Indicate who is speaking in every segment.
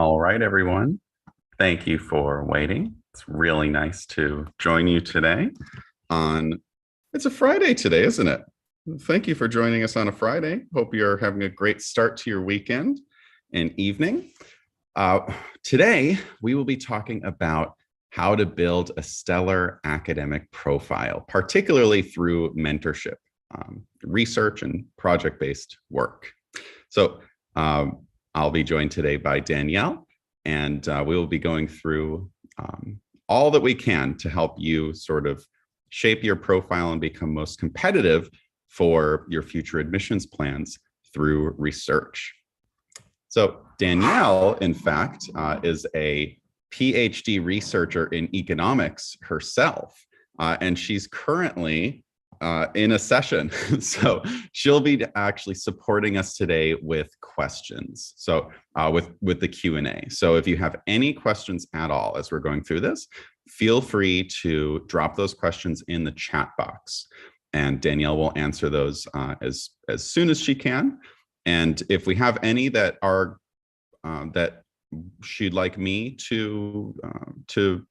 Speaker 1: All right, everyone. Thank you for waiting. It's really nice to join you today on, it's a Friday today, isn't it? Thank you for joining us on a Friday. Hope you're having a great start to your weekend and evening. Today, we will be talking about how to build a stellar academic profile, particularly through mentorship, research, and project-based work. So I'll be joined today by Danielle, and we will be going through all that we can to help you sort of shape your profile and become most competitive for your future admissions plans through research. So Danielle, in fact, is a PhD researcher in economics herself, and she's currently in a session. So she'll be actually supporting us today with questions. So with the Q&A. So if you have any questions at all as we're going through this, feel free to drop those questions in the chat box, and Danielle will answer those as soon as she can. And if we have any that are that she'd like me to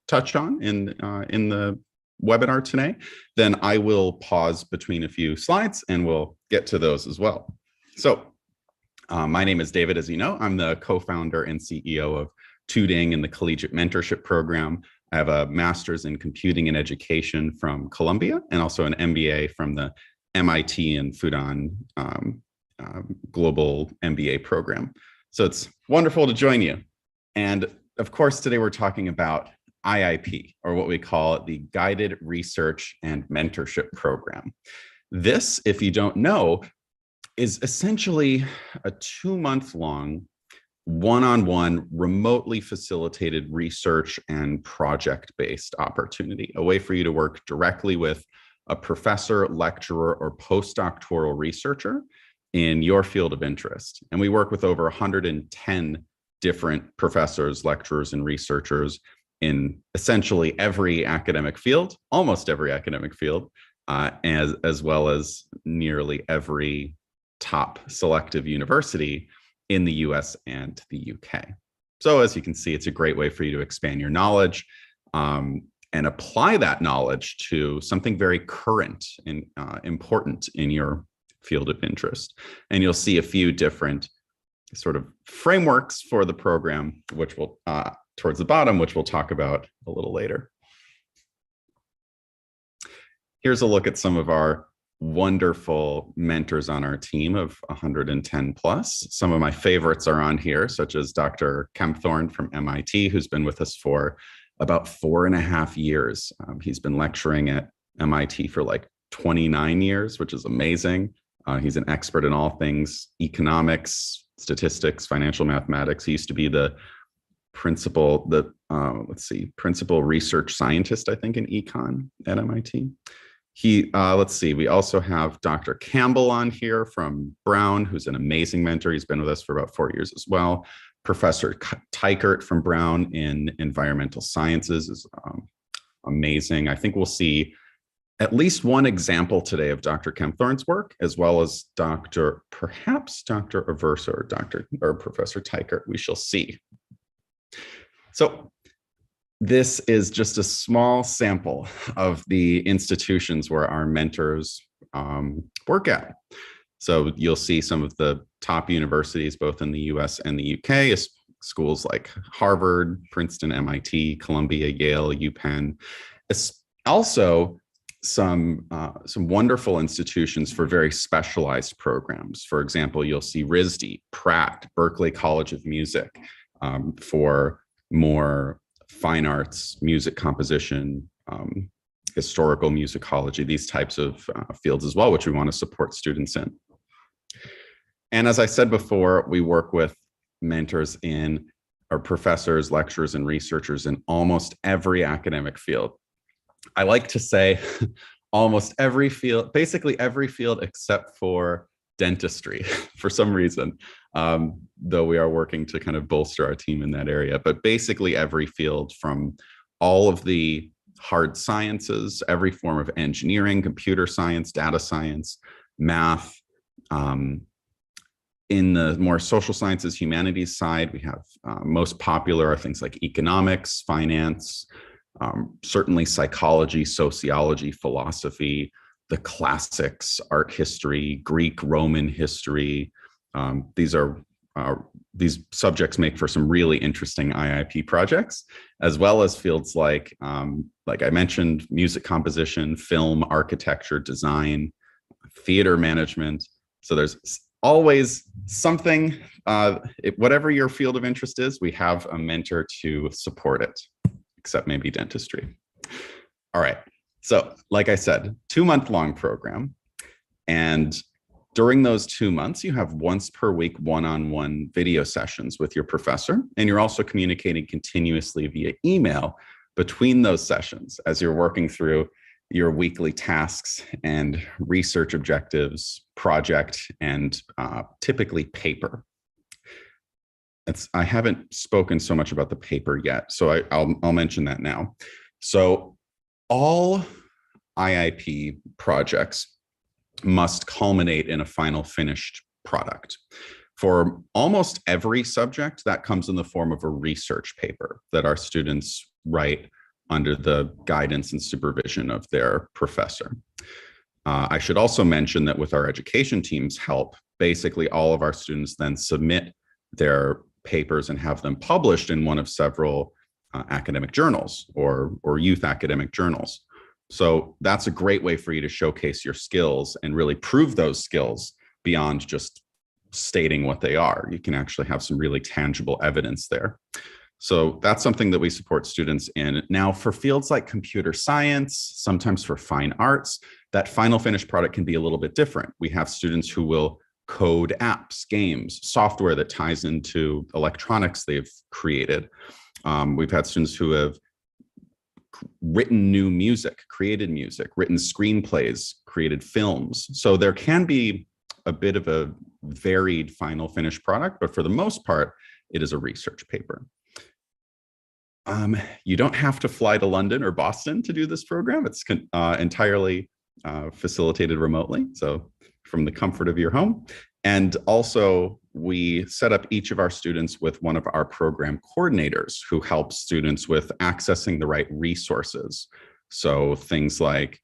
Speaker 1: touch on in the webinar today, then I will pause between a few slides and we'll get to those as well. So my name is David, as you know. I'm the co-founder and CEO of Tutoring and the Collegiate Mentorship Program. I have a master's in computing and education from Columbia and also an MBA from the MIT and Fudan Global MBA program. So it's wonderful to join you. And of course, today we're talking about IIP, or what we call the Guided Research and Mentorship Program. This, if you don't know, is essentially a 2-month-long, one-on-one, remotely facilitated research and project-based opportunity, a way for you to work directly with a professor, lecturer, or postdoctoral researcher in your field of interest. And we work with over 110 different professors, lecturers, and researchers in essentially every academic field, almost every academic field, as well as nearly every top selective university in the US and the UK. So as you can see, it's a great way for you to expand your knowledge and apply that knowledge to something very current and important in your field of interest. And you'll see a few different sort of frameworks for the program, which will towards the bottom, which we'll talk about a little later. Here's a look at some of our wonderful mentors on our team of 110 plus. Some of my favorites are on here, such as Dr. Kempthorne from MIT, who's been with us for about 4.5 years. He's been lecturing at MIT for like 29 years, which is amazing. He's an expert in all things economics, statistics, financial mathematics. He used to be the principal research scientist, I think, in econ at MIT. We also have Dr. Campbell on here from Brown, who's an amazing mentor. He's been with us for about 4 years as well. Professor Teichert from Brown in environmental sciences is amazing. I think we'll see at least one example today of Dr. Kempthorne's work, as well as perhaps Dr. Aversa or Professor Teichert. We shall see. So this is just a small sample of the institutions where our mentors work at. So you'll see some of the top universities, both in the US and the UK, schools like Harvard, Princeton, MIT, Columbia, Yale, UPenn. It's also some wonderful institutions for very specialized programs. For example, you'll see RISD, Pratt, Berklee College of Music, for more fine arts, music composition, historical musicology, these types of fields as well, which we want to support students in. And as I said before, we work with mentors or professors, lecturers, and researchers in almost every academic field. I like to say almost every field, basically every field except for dentistry for some reason, though we are working to kind of bolster our team in that area. But basically every field, from all of the hard sciences, every form of engineering, computer science, data science, math, In the more social sciences, humanities side, we have most popular are things like economics, finance, certainly psychology, sociology, philosophy, the classics, art history, Greek, Roman history. These subjects make for some really interesting IIP projects, as well as fields like I mentioned, music composition, film, architecture, design, theater management. So there's always something, whatever your field of interest is, we have a mentor to support it, except maybe dentistry. All right. So like I said, 2-month long program. And during those 2 months, you have once per week one-on-one video sessions with your professor. And you're also communicating continuously via email between those sessions as you're working through your weekly tasks and research objectives, project, and typically paper. I haven't spoken so much about the paper yet, so I'll mention that now. So all IIP projects must culminate in a final finished product. For almost every subject, that comes in the form of a research paper that our students write under the guidance and supervision of their professor. I should also mention that with our education team's help, basically all of our students then submit their papers and have them published in one of several academic journals or youth academic journals. So that's a great way for you to showcase your skills and really prove those skills beyond just stating what they are. You can actually have some really tangible evidence there. So that's something that we support students in. Now, for fields like computer science, sometimes for fine arts, that final finished product can be a little bit different. We have students who will code apps, games, software that ties into electronics they've created. We've had students who have written new music, created music, written screenplays, created films. So there can be a bit of a varied final finished product, but for the most part, it is a research paper. You don't have to fly to London or Boston to do this program. It's entirely facilitated remotely, so from the comfort of your home. And also, we set up each of our students with one of our program coordinators who helps students with accessing the right resources. So things like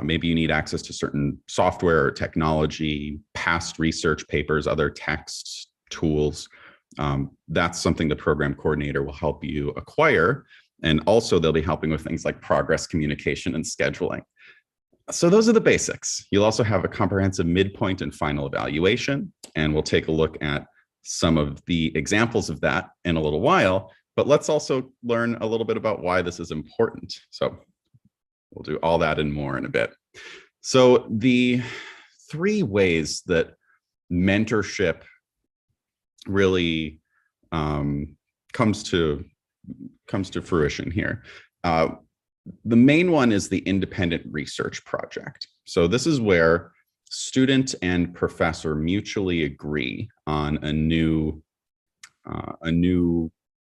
Speaker 1: maybe you need access to certain software or technology, past research papers, other texts, tools. That's something the program coordinator will help you acquire. And also they'll be helping with things like progress communication and scheduling. So those are the basics. You'll also have a comprehensive midpoint and final evaluation, and we'll take a look at some of the examples of that in a little while, but let's also learn a little bit about why this is important. So we'll do all that and more in a bit. So the 3 ways that mentorship really comes to fruition here. The main one is the independent research project. So this is where student and professor mutually agree on a new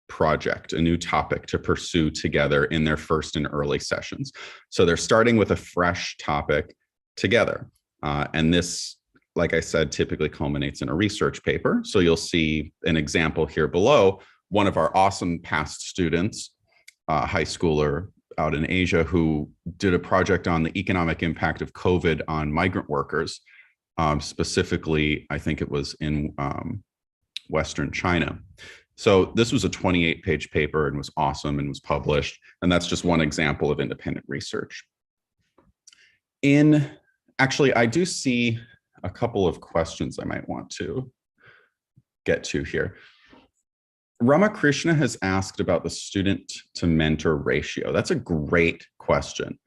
Speaker 1: project, a new topic to pursue together in their first and early sessions. So they're starting with a fresh topic together. And this, like I said, typically culminates in a research paper. So you'll see an example here below. One of our awesome past students, high schooler out in Asia, who did a project on the economic impact of COVID on migrant workers. Specifically, I think it was in Western China. So this was a 28-page paper and was awesome and was published. And that's just one example of independent research. Actually, I do see a couple of questions I might want to get to here. Ramakrishna has asked about the student to mentor ratio. That's a great question.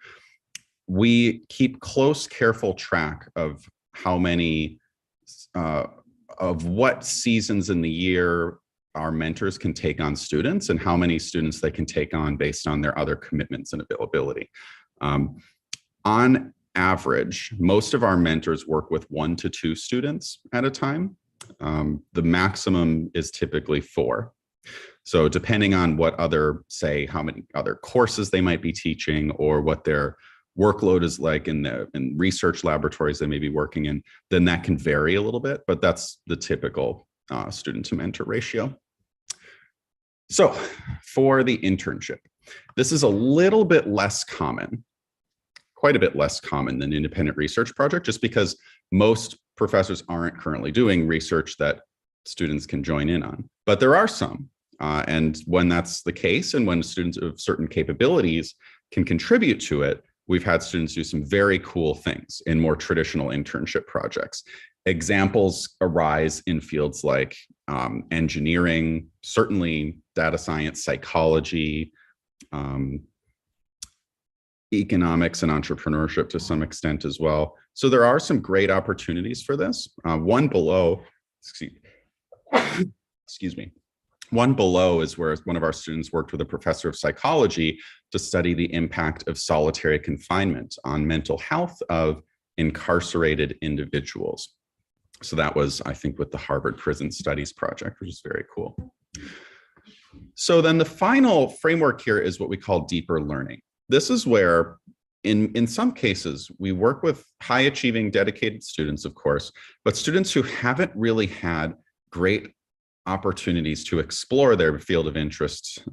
Speaker 1: We keep close, careful track of how many, of what seasons in the year our mentors can take on students and how many students they can take on based on their other commitments and availability. On average, most of our mentors work with 1 to 2 students at a time. The maximum is typically 4. So depending on what other, say, how many other courses they might be teaching or what their workload is like in research laboratories they may be working in, then that can vary a little bit, but that's the typical student to mentor ratio. So for the internship, this is a little bit less common, quite a bit less common than independent research project, just because most professors aren't currently doing research that students can join in on. But there are some. And when that's the case, and when students of certain capabilities can contribute to it, we've had students do some very cool things in more traditional internship projects. Examples arise in fields like engineering, certainly data science, psychology, economics and entrepreneurship to some extent as well. So there are some great opportunities for this. One below, excuse me. One below is where one of our students worked with a professor of psychology to study the impact of solitary confinement on mental health of incarcerated individuals. So that was, I think, with the Harvard Prison Studies Project, which is very cool. So then the final framework here is what we call deeper learning. This is where, in some cases, we work with high achieving, dedicated students, of course, but students who haven't really had great opportunities to explore their field of interest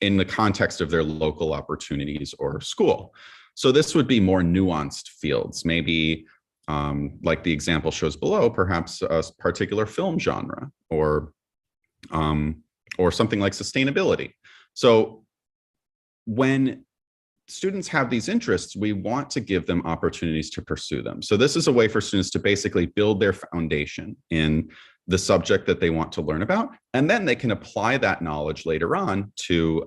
Speaker 1: in the context of their local opportunities or school. So this would be more nuanced fields, maybe like the example shows below, perhaps a particular film genre or something like sustainability. So when students have these interests, we want to give them opportunities to pursue them. So this is a way for students to basically build their foundation in the subject that they want to learn about, and then they can apply that knowledge later on to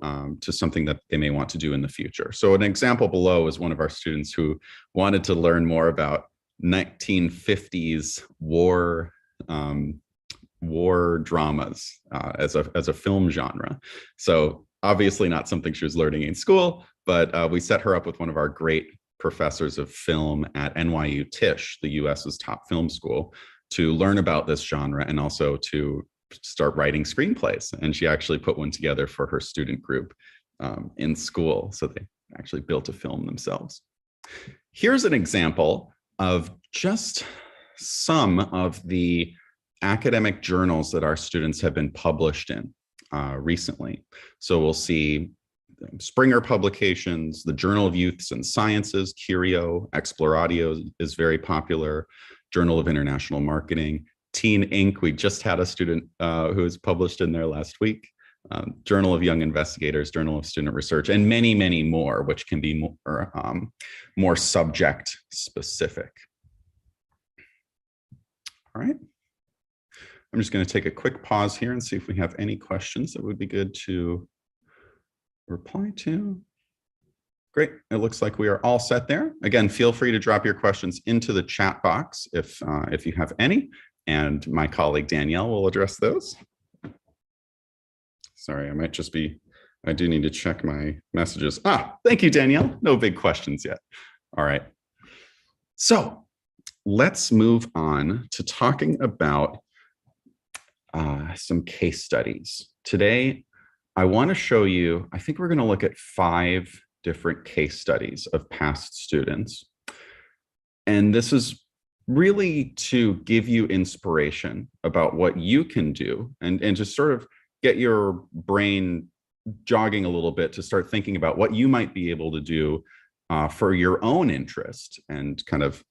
Speaker 1: something that they may want to do in the future. So an example below is one of our students who wanted to learn more about 1950s war dramas as a film genre. So obviously not something she was learning in school, but we set her up with one of our great professors of film at NYU Tisch, the US's top film school, to learn about this genre and also to start writing screenplays. And she actually put one together for her student group in school. So they actually built a film themselves. Here's an example of just some of the academic journals that our students have been published in recently. So we'll see Springer publications, the Journal of Youths and Sciences, Curio, Exploratio is very popular, Journal of International Marketing, Teen Inc. We just had a student who was published in there last week, Journal of Young Investigators, Journal of Student Research, and many, many more, which can be more subject specific. All right. I'm just going to take a quick pause here and see if we have any questions that would be good to reply to. Great. It looks like we are all set there. Again, feel free to drop your questions into the chat box if you have any, and my colleague Danielle will address those. Sorry, I do need to check my messages. Thank you, Danielle. No big questions yet. All right. So let's move on to talking about some case studies. Today, I want to show you, I think we're going to look at 5 different case studies of past students. And this is really to give you inspiration about what you can do and to sort of get your brain jogging a little bit to start thinking about what you might be able to do for your own interest and kind of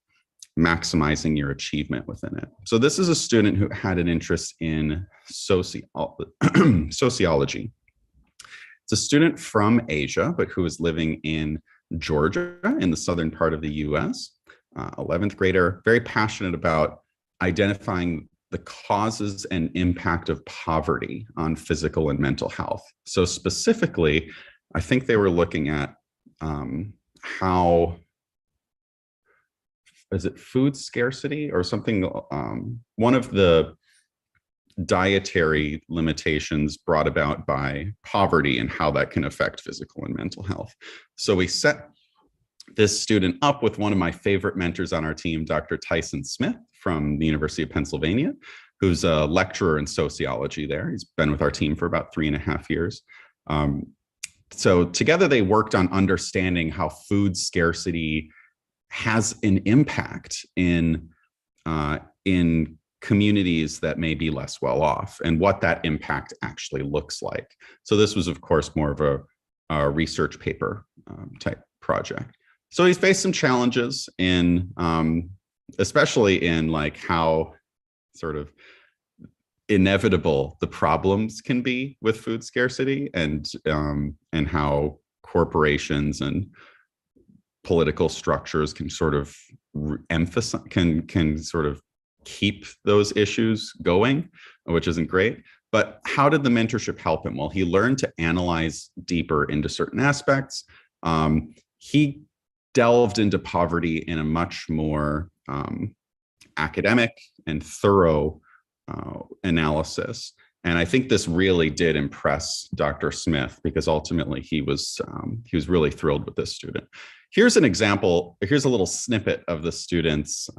Speaker 1: maximizing your achievement within it. So this is a student who had an interest in sociology. It's a student from Asia, but who is living in Georgia in the southern part of the US, 11th grader, very passionate about identifying the causes and impact of poverty on physical and mental health. So specifically, I think they were looking at how, is it food scarcity or something? One of the dietary limitations brought about by poverty and how that can affect physical and mental health. So we set this student up with one of my favorite mentors on our team, Dr. Tyson Smith from the University of Pennsylvania, who's a lecturer in sociology there. He's been with our team for about 3.5 years. so together they worked on understanding how food scarcity has an impact in communities that may be less well off, and what that impact actually looks like. So this was, of course, more of a research paper type project. So he's faced some challenges in, especially in like how sort of inevitable the problems can be with food scarcity, and how corporations and political structures can sort of emphasize, can sort of keep those issues going, which isn't great. But how did the mentorship help him? Well, he learned to analyze deeper into certain aspects. He delved into poverty in a much more academic and thorough analysis. And I think this really did impress Dr. Smith, because ultimately he was really thrilled with this student. Here's an example. Here's a little snippet of the student's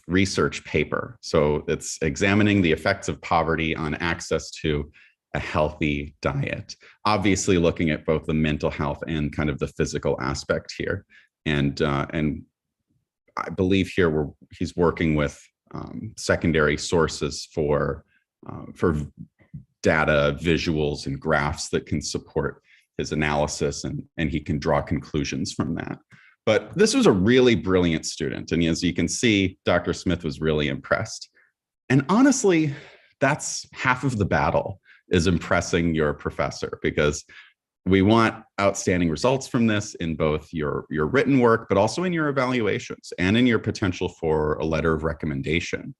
Speaker 1: research paper. So it's examining the effects of poverty on access to a healthy diet, obviously looking at both the mental health and kind of the physical aspect here. And I believe here he's working with secondary sources for data, visuals, and graphs that can support his analysis, and he can draw conclusions from that. But this was a really brilliant student. And as you can see, Dr. Smith was really impressed. And honestly, that's half of the battle, is impressing your professor, because we want outstanding results from this in both your written work, but also in your evaluations and in your potential for a letter of recommendation.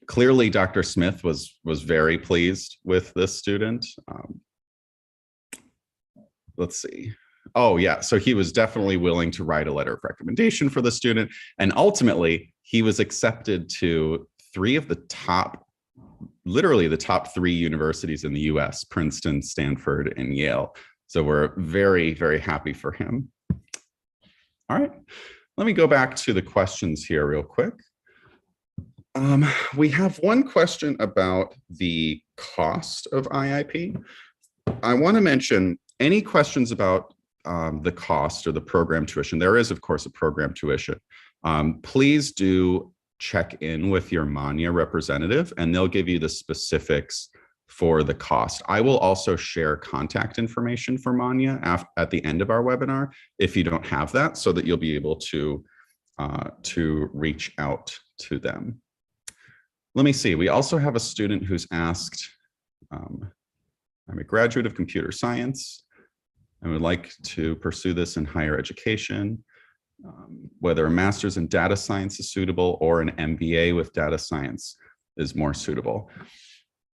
Speaker 1: Clearly, Dr. Smith was very pleased with this student. Let's see. Oh, yeah. So he was definitely willing to write a letter of recommendation for the student. And ultimately, he was accepted to literally the top 3 universities in the US, Princeton, Stanford, and Yale. So we're very, very happy for him. All right. Let me go back to the questions here real quick. We have one question about the cost of IIP. I want to mention any questions about the cost or the program tuition. There is, of course, a program tuition. Please do check in with your Manya representative, and they'll give you the specifics for the cost. I will also share contact information for Manya at the end of our webinar if you don't have that, so that you'll be able to reach out to them. Let me see. We also have a student who's asked, I'm a graduate of computer science. I would like to pursue this in higher education, whether a master's in data science is suitable or an MBA with data science is more suitable.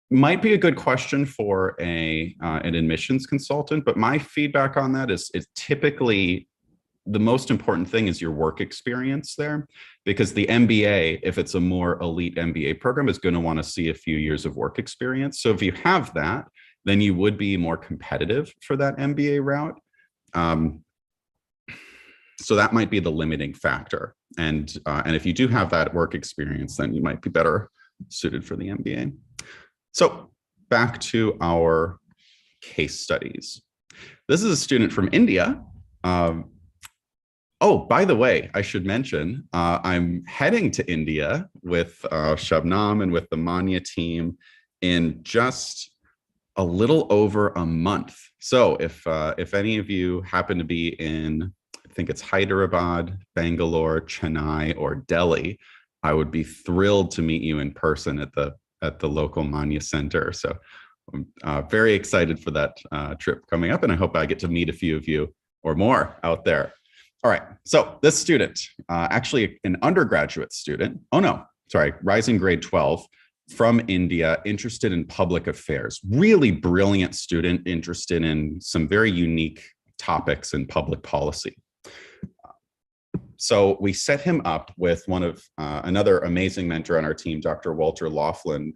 Speaker 1: Might be a good question for an admissions consultant, but my feedback on that is typically the most important thing is your work experience there, because the MBA, if it's a more elite MBA program, is going to want to see a few years of work experience. So if you have that, then you would be more competitive for that MBA route. So that might be the limiting factor. And if you do have that work experience, then you might be better suited for the MBA. So back to our case studies. This is a student from India. Oh, by the way, I should mention, I'm heading to India with Shabnam and with the Manya team in just a little over a month. So if any of you happen to be in, I think it's Hyderabad, Bangalore, Chennai, or Delhi, I would be thrilled to meet you in person at the local Manya Center. So I'm very excited for that trip coming up, and I hope I get to meet a few of you or more out there. All right, so this student, actually an undergraduate student, rising grade 12 from India, interested in public affairs, really brilliant student, interested in some very unique topics in public policy. So we set him up with one of another amazing mentor on our team, Dr. Walter Laughlin,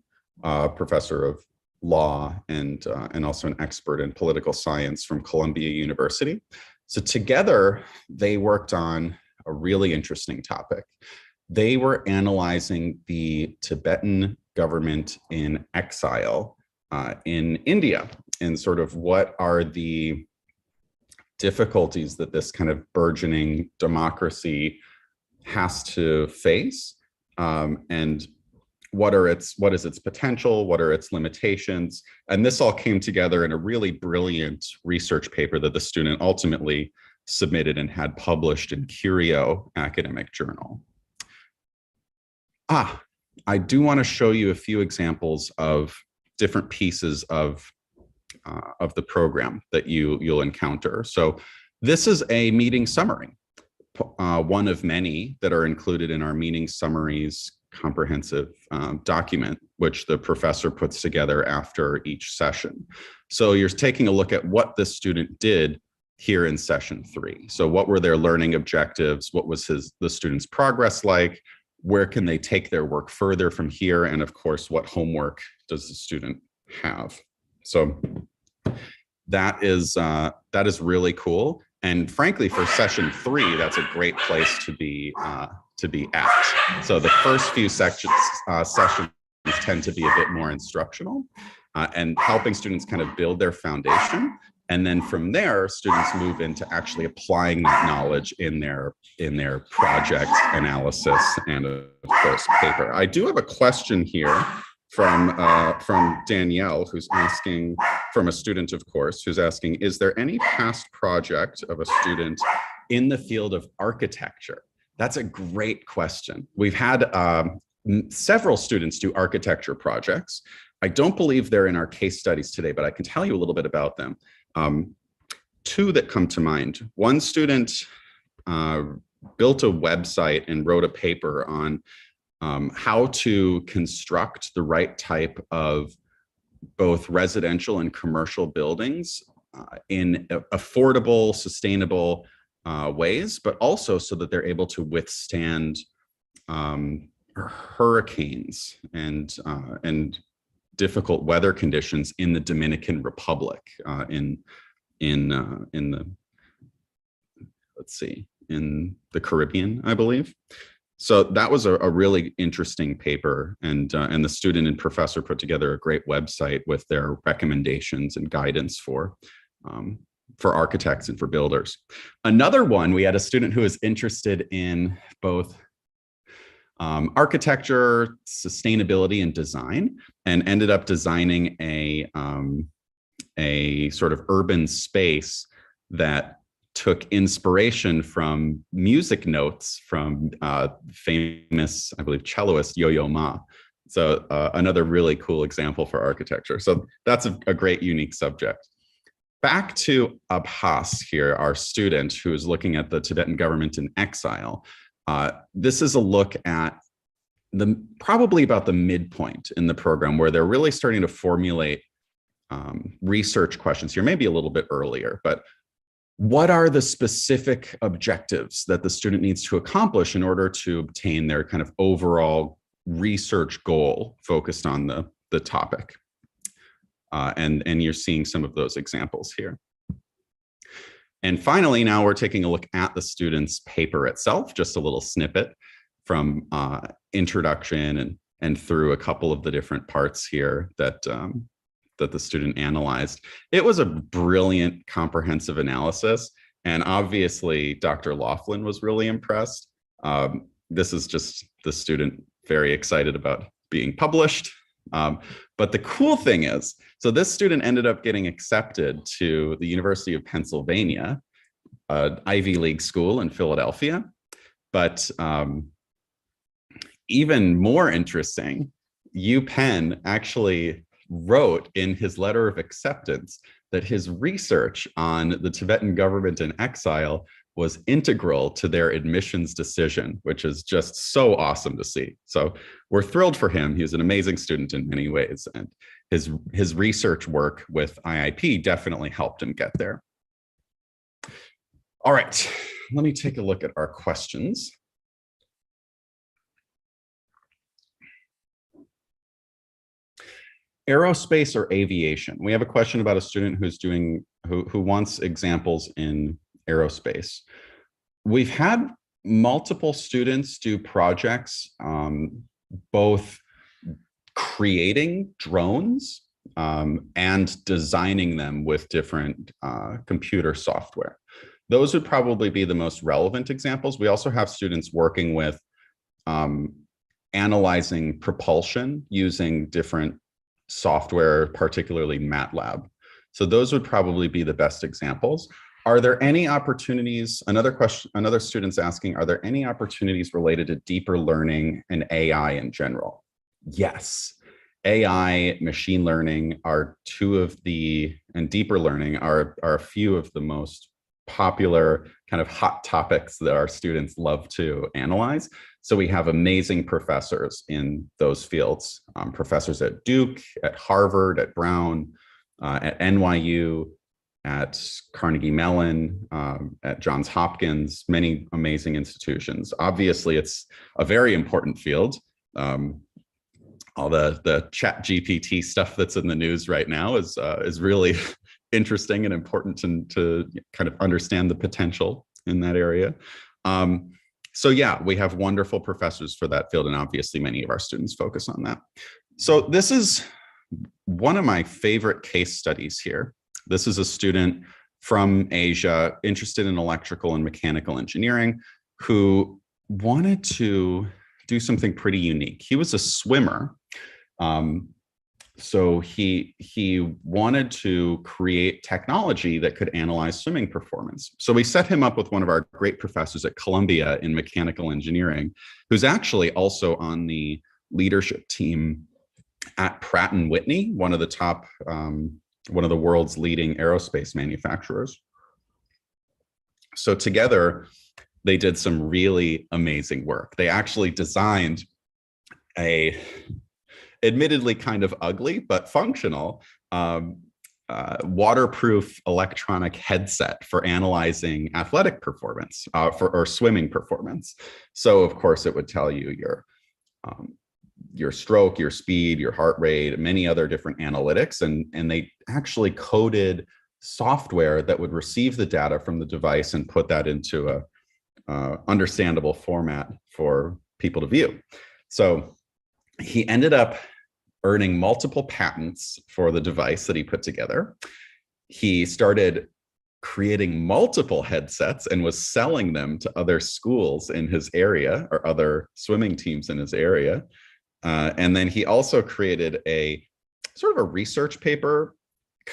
Speaker 1: professor of law and also an expert in political science from Columbia University. So together, they worked on a really interesting topic. They were analyzing the Tibetan government in exile in India. in sort of what are the difficulties that this kind of burgeoning democracy has to face, and what is its potential, what are its limitations. And this all came together in a really brilliant research paper that the student ultimately submitted and had published in Curio academic journal. I do want to show you a few examples of different pieces of the program that you'll encounter. So this is a meeting summary, one of many that are included in our meeting summaries comprehensive document, which the professor puts together after each session. So you're taking a look at what the student did here in session 3. So what were their learning objectives? What was the student's progress like? Where can they take their work further from here? And of course, what homework does the student have? So that is really cool. And frankly, for session 3, that's a great place to be at. So the first few sessions tend to be a bit more instructional and helping students kind of build their foundation. And then from there, students move into actually applying that knowledge in their project analysis and of course paper. I do have a question here from Danielle, who's asking, from a student, of course, who's asking, is there any past project of a student in the field of architecture? That's a great question. We've had several students do architecture projects. I don't believe they're in our case studies today, but I can tell you a little bit about them. Two that come to mind. One student built a website and wrote a paper on how to construct the right type of both residential and commercial buildings in affordable, sustainable ways, but also so that they're able to withstand hurricanes and difficult weather conditions in the Dominican Republic, in the, let's see, in the Caribbean, I believe. So that was a really interesting paper, and the student and professor put together a great website with their recommendations and guidance for architects and for builders. Another one, we had a student who was interested in both architecture, sustainability, and design, and ended up designing a sort of urban space that took inspiration from music notes from famous, I believe, celloist Yo-Yo Ma. So another really cool example for architecture. So that's a great, unique subject. Back to Abhas here, our student who is looking at the Tibetan government in exile. This is a look at probably about the midpoint in the program where they're really starting to formulate research questions here, maybe a little bit earlier, but what are the specific objectives that the student needs to accomplish in order to obtain their kind of overall research goal focused on the topic? And you're seeing some of those examples here. And finally, now we're taking a look at the student's paper itself, just a little snippet from introduction and through a couple of the different parts here that the student analyzed. It was a brilliant, comprehensive analysis. And obviously, Dr. Laughlin was really impressed. This is just the student very excited about being published. But the cool thing is, so this student ended up getting accepted to the University of Pennsylvania, an Ivy League school in Philadelphia. But even more interesting, UPenn actually wrote in his letter of acceptance that his research on the Tibetan government in exile was integral to their admissions decision, which is just so awesome to see. So we're thrilled for him. He's an amazing student in many ways, and his research work with IIP definitely helped him get there. All right, let me take a look at our questions. Aerospace or aviation? We have a question about a student who wants examples in aerospace. We've had multiple students do projects, both creating drones and designing them with different computer software. Those would probably be the most relevant examples. We also have students working with analyzing propulsion using different software, particularly MATLAB. So those would probably be the best examples. Are there any opportunities? Another question, another student's asking, are there any opportunities related to deeper learning and AI in general? Yes. AI, machine learning are two of the, and deeper learning are a few of the most popular kind of hot topics that our students love to analyze. So we have amazing professors in those fields, professors at Duke, at Harvard, at Brown, at NYU, at Carnegie Mellon, at Johns Hopkins, many amazing institutions. Obviously, it's a very important field. All the chat GPT stuff that's in the news right now is really interesting and important to kind of understand the potential in that area. So yeah, we have wonderful professors for that field, and obviously many of our students focus on that. So this is one of my favorite case studies here. This is a student from Asia interested in electrical and mechanical engineering who wanted to do something pretty unique. He was a swimmer. So he wanted to create technology that could analyze swimming performance. So we set him up with one of our great professors at Columbia in mechanical engineering, who's actually also on the leadership team at Pratt & Whitney, one of the top, one of the world's leading aerospace manufacturers. So together, they did some really amazing work. They actually designed a admittedly kind of ugly but functional waterproof electronic headset for analyzing athletic performance or swimming performance. So of course it would tell you your stroke, your speed, your heart rate, many other different analytics, and they actually coded software that would receive the data from the device and put that into a understandable format for people to view. So he ended up earning multiple patents for the device that he put together. He started creating multiple headsets and was selling them to other schools in his area or other swimming teams in his area. And then he also created a sort of a research paper.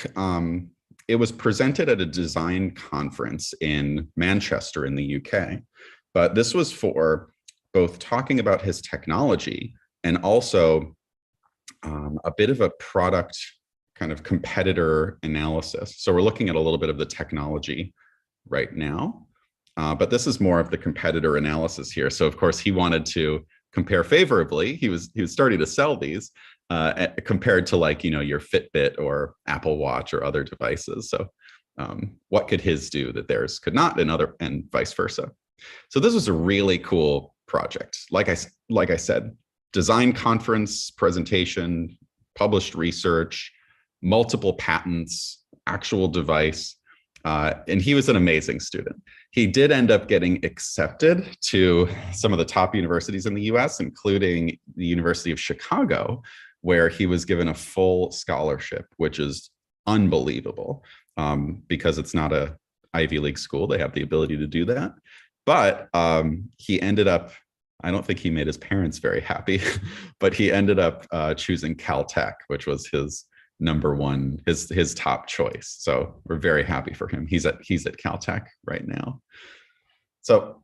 Speaker 1: It was presented at a design conference in Manchester in the UK. But this was for both talking about his technology and also a bit of a product kind of competitor analysis. So we're looking at a little bit of the technology right now, but this is more of the competitor analysis here. So of course he wanted to compare favorably. He was starting to sell these compared to, like, you know, your Fitbit or Apple Watch or other devices. So what could his do that theirs could not, and vice versa. So this was a really cool project. Like I said, design conference presentation, published research, multiple patents, actual device, and he was an amazing student. He did end up getting accepted to some of the top universities in the US, including the University of Chicago, where he was given a full scholarship, which is unbelievable because it's not a Ivy League school. They have the ability to do that. But he ended up, I don't think he made his parents very happy, but he ended up choosing Caltech, which was his number one, his top choice. So we're very happy for him. He's at Caltech right now. So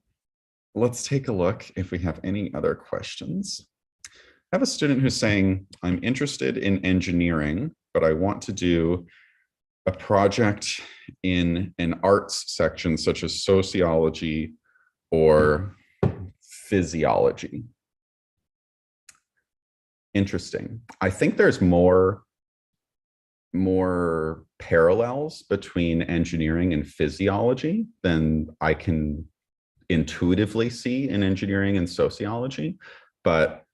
Speaker 1: let's take a look if we have any other questions. I have a student who's saying, I'm interested in engineering, but I want to do a project in an arts section such as sociology or physiology. Interesting. I think there's more parallels between engineering and physiology than I can intuitively see in engineering and sociology. But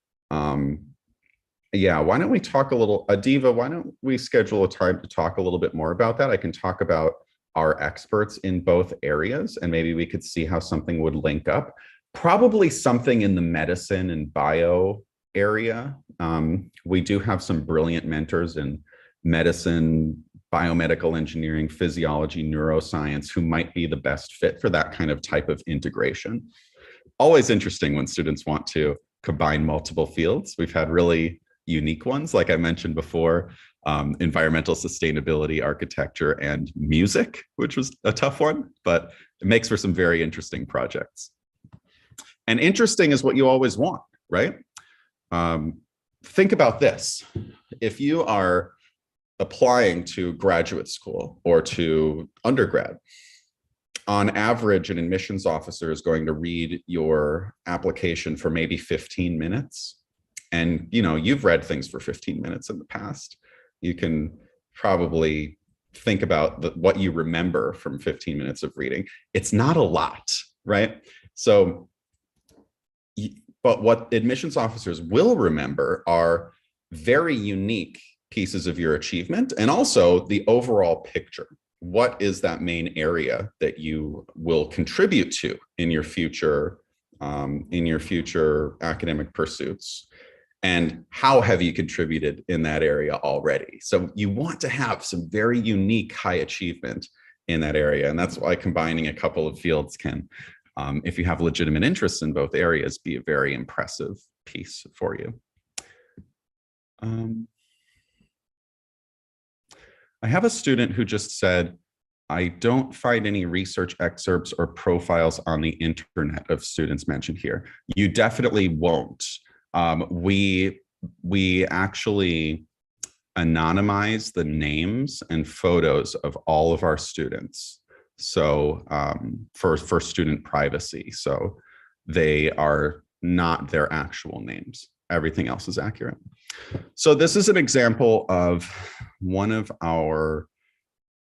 Speaker 1: yeah, why don't we talk a little, Adiva, why don't we schedule a time to talk a little bit more about that? I can talk about our experts in both areas, and maybe we could see how something would link up. Probably something in the medicine and bio area. We do have some brilliant mentors in medicine, biomedical engineering, physiology, neuroscience, who might be the best fit for that kind of type of integration. Always interesting when students want to combine multiple fields. We've had really unique ones, like I mentioned before, environmental sustainability, architecture, and music, which was a tough one, but it makes for some very interesting projects. And interesting is what you always want, right? Think about this. If you are applying to graduate school or to undergrad, on average, an admissions officer is going to read your application for maybe 15 minutes. And you've read things for 15 minutes in the past. You can probably think about what you remember from 15 minutes of reading. It's not a lot, right? So, but what admissions officers will remember are very unique pieces of your achievement and also the overall picture. What is that main area that you will contribute to in your future academic pursuits? And how have you contributed in that area already? So you want to have some very unique high achievement in that area. And that's why combining a couple of fields can, if you have legitimate interests in both areas, be a very impressive piece for you. I have a student who just said, I don't find any research excerpts or profiles on the internet of students mentioned here. You definitely won't. We actually anonymize the names and photos of all of our students. So for student privacy. So they are not their actual names. Everything else is accurate. So this is an example of one of our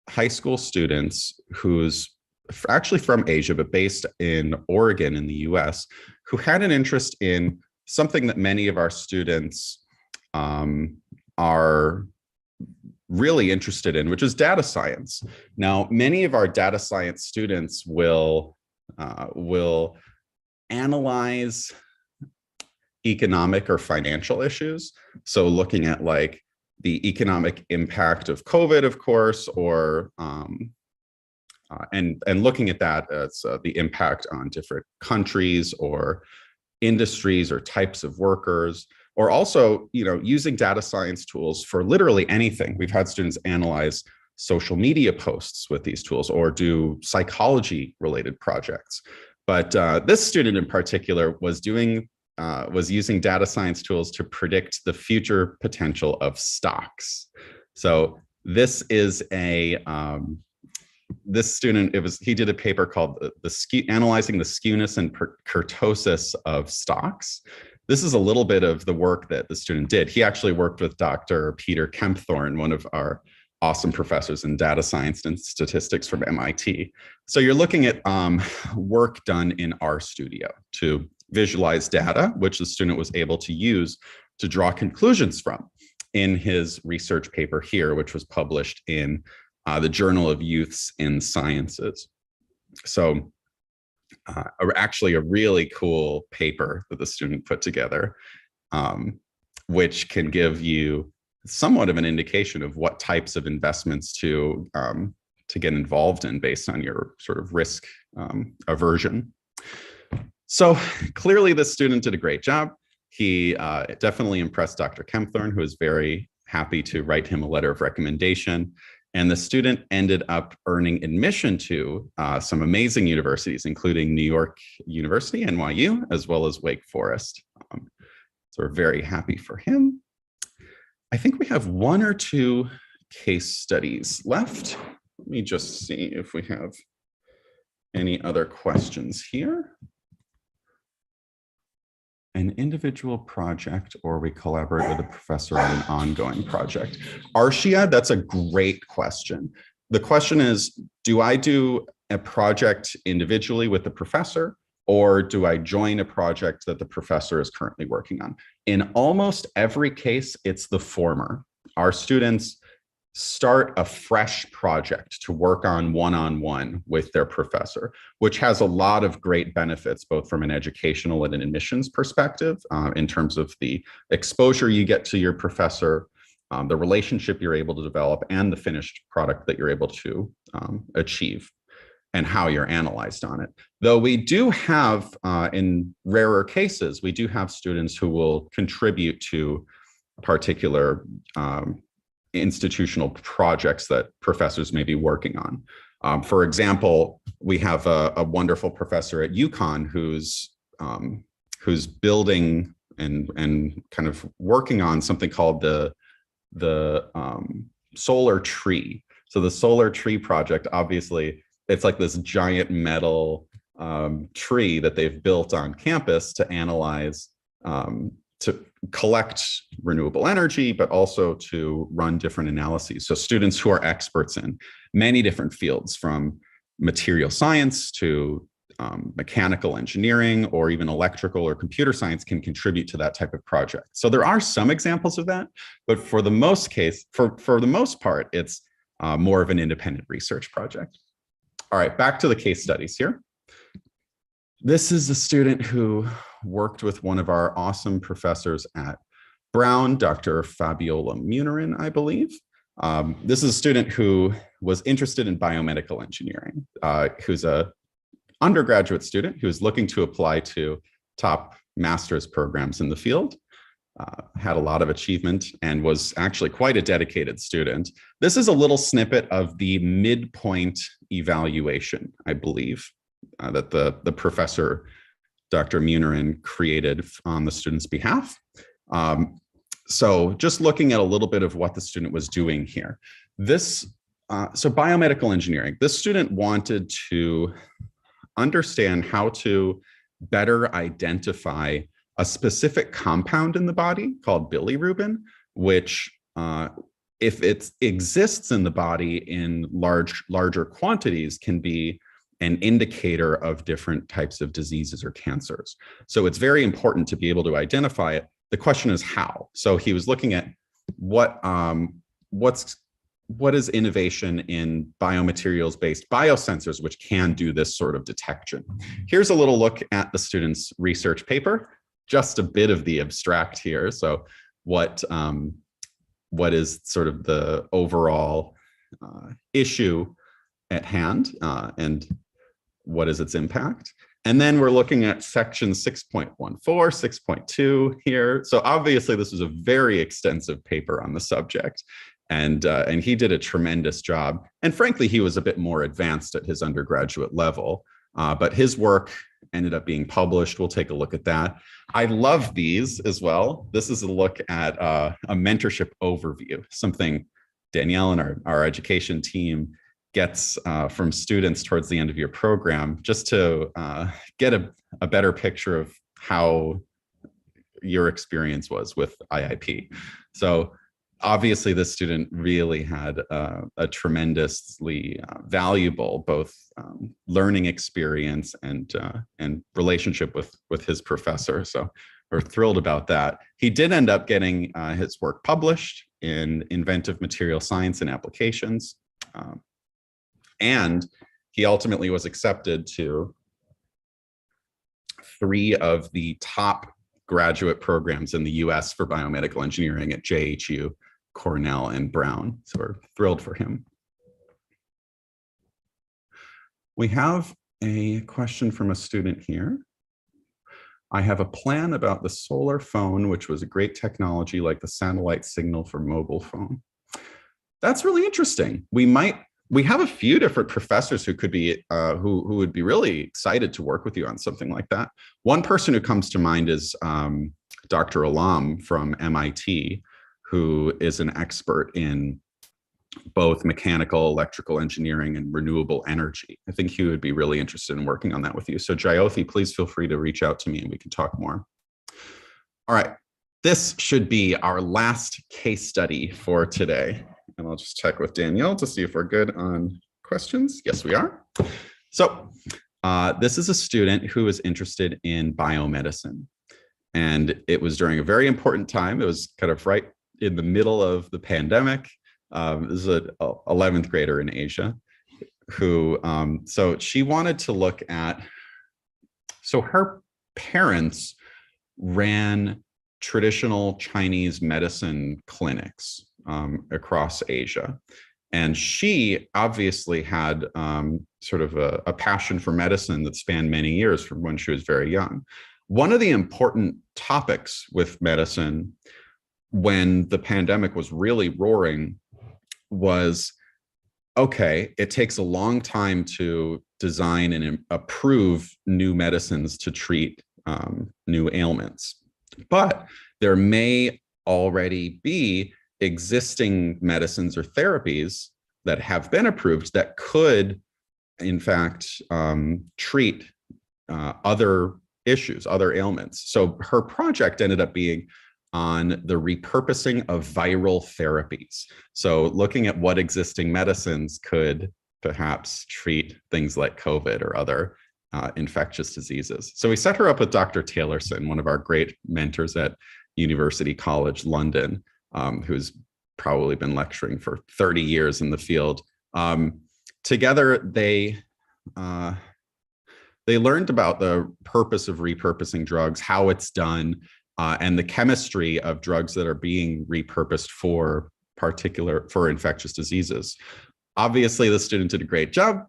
Speaker 1: high school students who's actually from Asia, but based in Oregon in the US, who had an interest in something that many of our students are really interested in, which is data science. Now, many of our data science students will analyze economic or financial issues. So looking at like the economic impact of COVID, of course, or and looking at that as the impact on different countries or industries or types of workers, or also, using data science tools for literally anything. We've had students analyze social media posts with these tools or do psychology related projects. But this student in particular was using data science tools to predict the future potential of stocks. So this is this student, he did a paper called Analyzing the Skewness and Kurtosis of Stocks. This is a little bit of the work that the student did. He actually worked with Dr. Peter Kempthorne, one of our awesome professors in data science and statistics from MIT. So you're looking at work done in RStudio to visualize data, which the student was able to use to draw conclusions from in his research paper here, which was published in the Journal of Youths in Sciences. So actually a really cool paper that the student put together, which can give you somewhat of an indication of what types of investments to get involved in based on your sort of risk aversion. So clearly this student did a great job. He definitely impressed Dr. Kempthorne, who was very happy to write him a letter of recommendation. And the student ended up earning admission to some amazing universities, including New York University, NYU, as well as Wake Forest. So we're very happy for him. I think we have one or two case studies left. Let me just see if we have any other questions here. An individual project, or we collaborate with a professor on an ongoing project? Arshia, that's a great question. The question is, do I do a project individually with the professor, or do I join a project that the professor is currently working on? In almost every case, it's the former. Our students start a fresh project to work on one-on-one with their professor, which has a lot of great benefits, both from an educational and an admissions perspective, in terms of the exposure you get to your professor, the relationship you're able to develop, and the finished product that you're able to achieve, and how you're analyzed on it. Though we do have, in rarer cases, we do have students who will contribute to particular institutional projects that professors may be working on. For example, we have a wonderful professor at UConn who's building and kind of working on something called the solar tree. So the solar tree project, obviously, it's like this giant metal tree that they've built on campus to analyze, to collect renewable energy, but also to run different analyses. So students who are experts in many different fields, from material science to mechanical engineering, or even electrical or computer science, can contribute to that type of project. So there are some examples of that, but for the most part, it's more of an independent research project. All right, back to the case studies here. This is a student who worked with one of our awesome professors at Brown, Dr. Fabiola Munirin, I believe. This is a student who was interested in biomedical engineering, who's a undergraduate student who was looking to apply to top master's programs in the field, had a lot of achievement, and was actually quite a dedicated student. This is a little snippet of the midpoint evaluation, I believe, that the professor, Dr. Munirin, created on the student's behalf. So just looking at a little bit of what the student was doing here. So biomedical engineering, this student wanted to understand how to better identify a specific compound in the body called bilirubin, which if it exists in the body in larger quantities, can be an indicator of different types of diseases or cancers. So it's very important to be able to identify it. The question is how. So he was looking at what is innovation in biomaterials-based biosensors, which can do this sort of detection. Here's a little look at the student's research paper, just a bit of the abstract here. So what is sort of the overall issue at hand, and what is its impact? And then we're looking at section 6.14, 6.2 here. So obviously this was a very extensive paper on the subject. And he did a tremendous job. And frankly, he was a bit more advanced at his undergraduate level, but his work ended up being published. We'll take a look at that. I love these as well. This is a look at a mentorship overview, something Danielle and our education team gets from students towards the end of your program, just to get a better picture of how your experience was with IIP. So obviously, this student really had a tremendously valuable both learning experience and relationship with his professor. So we're thrilled about that. He did end up getting his work published in Inventive Material Science and Applications. And he ultimately was accepted to 3 of the top graduate programs in the US for biomedical engineering at JHU, Cornell, and Brown. So we're thrilled for him. We have a question from a student here. I have a plan about the solar phone, which was a great technology like the satellite signal for mobile phone. That's really interesting. We have a few different professors who could be who would be really excited to work with you on something like that. One person who comes to mind is Dr. Alam from MIT, who is an expert in both mechanical, electrical engineering, and renewable energy. I think he would be really interested in working on that with you. So Jyothi, please feel free to reach out to me and we can talk more. All right, this should be our last case study for today. And I'll just check with Danielle to see if we're good on questions. Yes, we are. So this is a student who is interested in biomedicine. And it was during a very important time. It was kind of right in the middle of the pandemic. This is an 11th grader in Asia who, so she wanted to look at, so her parents ran traditional Chinese medicine clinics across Asia. And she obviously had sort of a passion for medicine that spanned many years from when she was very young. One of the important topics with medicine when the pandemic was really roaring was, okay, it takes a long time to design and approve new medicines to treat new ailments. But there may already be existing medicines or therapies that have been approved that could, in fact, treat other issues, other ailments. So her project ended up being on the repurposing of viral therapies. So looking at what existing medicines could perhaps treat things like COVID or other infectious diseases. So we set her up with Dr. Taylorson, one of our great mentors at University College London, who's probably been lecturing for 30 years in the field. Together, they learned about the purpose of repurposing drugs, how it's done, and the chemistry of drugs that are being repurposed for infectious diseases. Obviously, the student did a great job.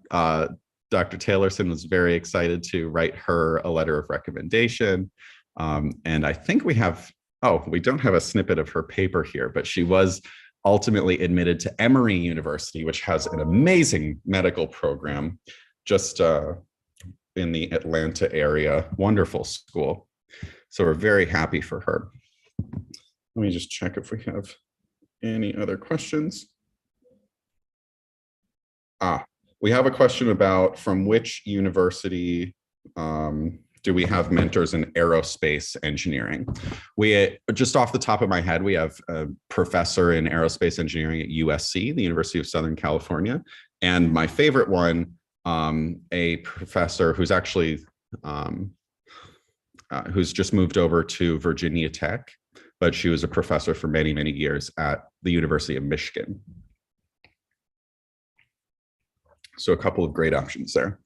Speaker 1: Dr. Taylorson was very excited to write her a letter of recommendation. And I think we don't have a snippet of her paper here, but she was ultimately admitted to Emory University, which has an amazing medical program just in the Atlanta area. Wonderful school. So we're very happy for her. Let me just check if we have any other questions. We have a question about from which university do we have mentors in aerospace engineering? We, just off the top of my head, we have a professor in aerospace engineering at USC, the University of Southern California. And my favorite one, a professor who's actually, who's just moved over to Virginia Tech, but she was a professor for many, many years at the University of Michigan. So a couple of great options there.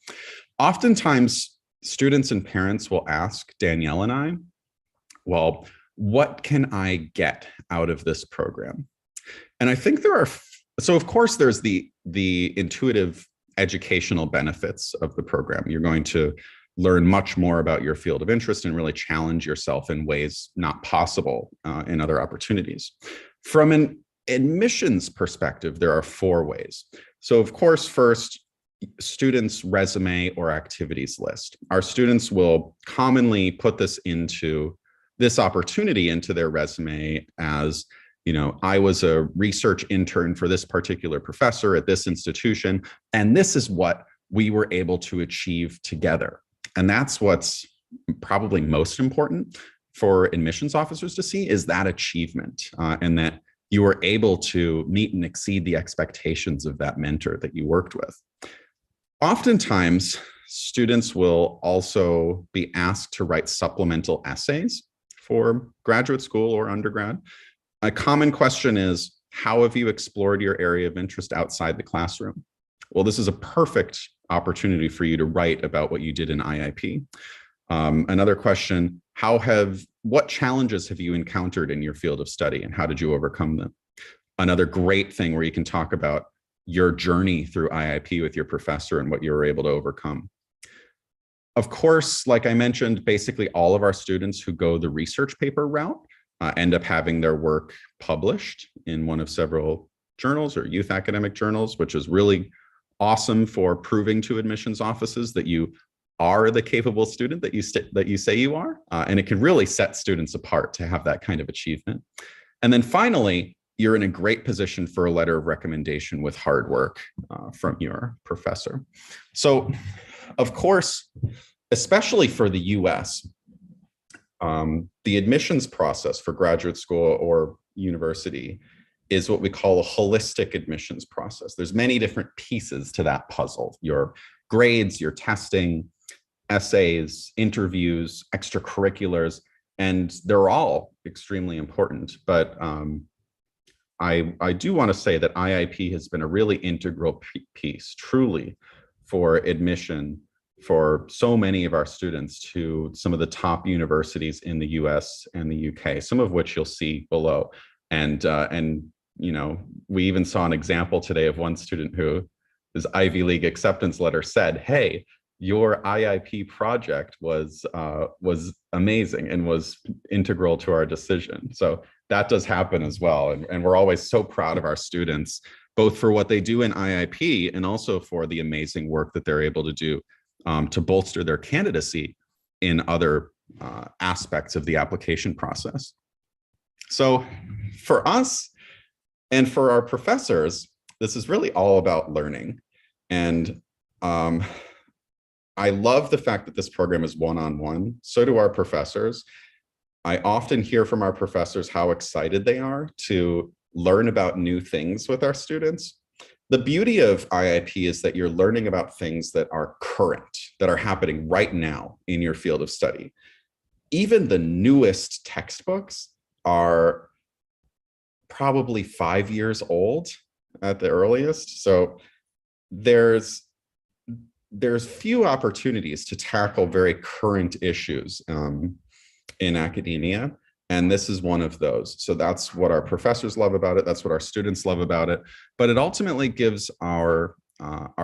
Speaker 1: Oftentimes, students and parents will ask Danielle and I, well, what can I get out of this program? And I think there are, so of course there's the intuitive educational benefits of the program. You're going to learn much more about your field of interest and really challenge yourself in ways not possible in other opportunities. From an admissions perspective, there are 4 ways. So of course, first, students' resume or activities list. Our students will commonly put this opportunity into their resume as, you know, I was a research intern for this particular professor at this institution, and this is what we were able to achieve together. And that's what's probably most important for admissions officers to see, is that achievement and that you were able to meet and exceed the expectations of that mentor that you worked with. Oftentimes, students will also be asked to write supplemental essays for graduate school or undergrad. A common question is, how have you explored your area of interest outside the classroom? Well, this is a perfect opportunity for you to write about what you did in IIP. Another question, what challenges have you encountered in your field of study and how did you overcome them? Another great thing where you can talk about your journey through IIP with your professor and what you were able to overcome. Of course, like I mentioned, basically all of our students who go the research paper route end up having their work published in one of several journals or youth academic journals, which is really awesome for proving to admissions offices that you are the capable student that you say you are. And it can really set students apart to have that kind of achievement. And then finally, you're in a great position for a letter of recommendation with hard work from your professor. So, of course, especially for the US, the admissions process for graduate school or university is what we call a holistic admissions process. There's many different pieces to that puzzle: your grades, your testing, essays, interviews, extracurriculars, and they're all extremely important. But I do want to say that IIP has been a really integral piece, truly, for admission for so many of our students to some of the top universities in the US and the UK, some of which you'll see below. And we even saw an example today of one student who his Ivy League acceptance letter said, "Hey, your IIP project was amazing and was integral to our decision." So that does happen as well. And we're always so proud of our students, both for what they do in IIP and also for the amazing work that they're able to do to bolster their candidacy in other aspects of the application process. So for us and for our professors, this is really all about learning. And I love the fact that this program is one-on-one. So do our professors. I often hear from our professors how excited they are to learn about new things with our students. The beauty of IIP is that you're learning about things that are current, that are happening right now in your field of study. Even the newest textbooks are probably 5 years old at the earliest. So there's few opportunities to tackle very current issues in academia, and this is one of those. So that's what our professors love about it. That's what our students love about it. But it ultimately gives our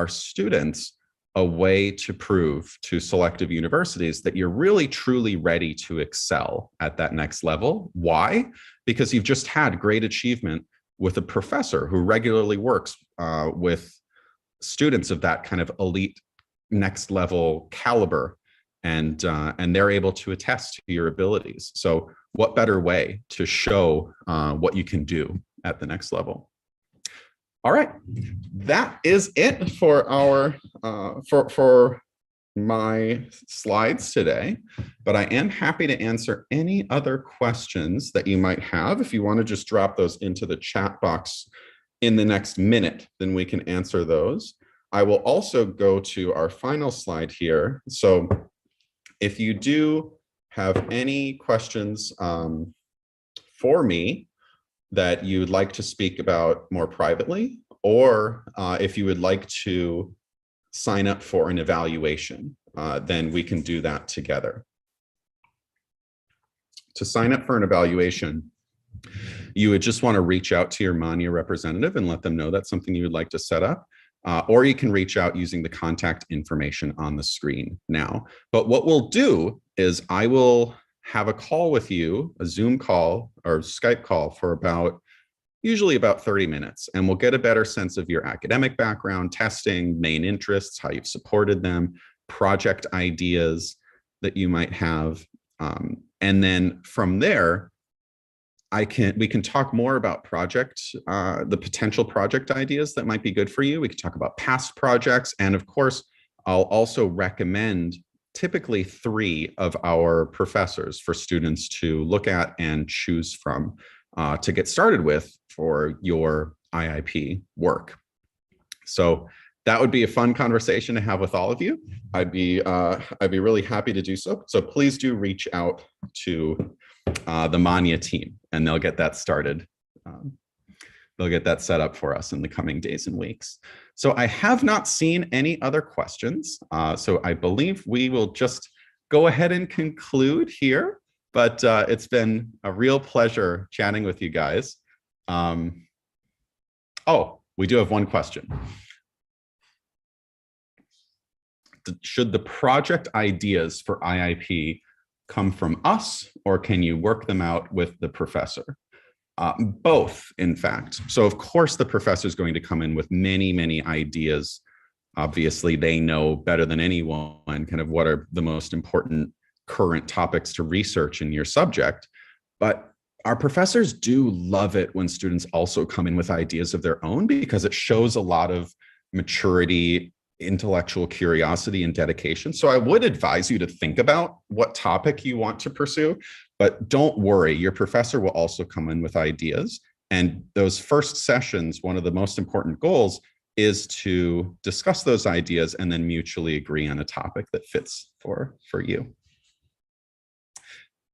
Speaker 1: students a way to prove to selective universities that you're really truly ready to excel at that next level. Why? Because you've just had great achievement with a professor who regularly works with students of that kind of elite next level caliber, and they're able to attest to your abilities. So what better way to show what you can do at the next level? All right, that is it for our for my slides today, but I am happy to answer any other questions that you might have. If you want to just drop those into the chat box in the next minute, then we can answer those. I will also go to our final slide here. So if you do have any questions for me that you would like to speak about more privately, or if you would like to sign up for an evaluation, then we can do that together. To sign up for an evaluation, you would just want to reach out to your Mania representative and let them know that's something you would like to set up. Or you can reach out using the contact information on the screen now. But what we'll do is I will have a call with you, a Zoom call or Skype call for usually about 30 minutes, and we'll get a better sense of your academic background, testing, main interests, how you've supported them, project ideas that you might have. And then from there, we can talk more about the potential project ideas that might be good for you. We can talk about past projects. And of course, I'll also recommend typically 3 of our professors for students to look at and choose from to get started with for your IIP work. So that would be a fun conversation to have with all of you. I'd be really happy to do so. So please do reach out to the Mania team, and they'll get that started. They'll get that set up for us in the coming days and weeks. So I have not seen any other questions. So I believe we will just go ahead and conclude here. But it's been a real pleasure chatting with you guys. Oh, we do have one question. Should the project ideas for IIP come from us, or can you work them out with the professor? Both, in fact. So of course, the professor is going to come in with many, many ideas. Obviously, they know better than anyone kind of what are the most important current topics to research in your subject. But our professors do love it when students also come in with ideas of their own, because it shows a lot of maturity, intellectual curiosity, and dedication. So I would advise you to think about what topic you want to pursue, but don't worry, your professor will also come in with ideas. And those first sessions, one of the most important goals is to discuss those ideas and then mutually agree on a topic that fits for you.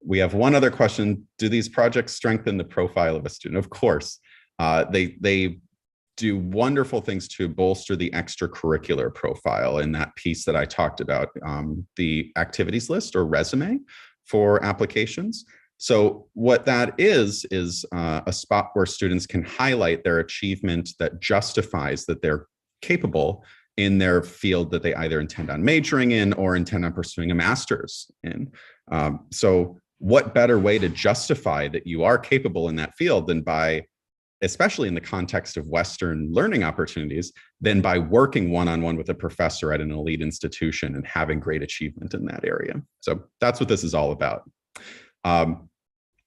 Speaker 1: We have one other question. Do these projects strengthen the profile of a student? Of course, they do wonderful things to bolster the extracurricular profile in that piece that I talked about, the activities list or resume for applications. So what that is a spot where students can highlight their achievement that justifies that they're capable in their field that they either intend on majoring in or intend on pursuing a master's in. So what better way to justify that you are capable in that field than by, especially in the context of Western learning opportunities, than by working one-on-one with a professor at an elite institution and having great achievement in that area. So that's what this is all about.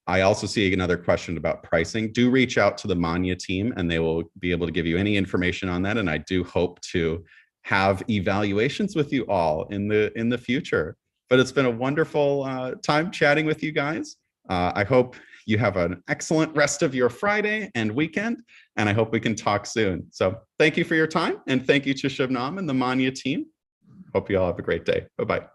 Speaker 1: I also see another question about pricing. Do reach out to the Manya team and they will be able to give you any information on that. And I do hope to have evaluations with you all in the future. But it's been a wonderful time chatting with you guys. I hope you have an excellent rest of your Friday and weekend, and I hope we can talk soon. So thank you for your time, and thank you to Shubnam and the Manya team. Hope you all have a great day. Bye-bye.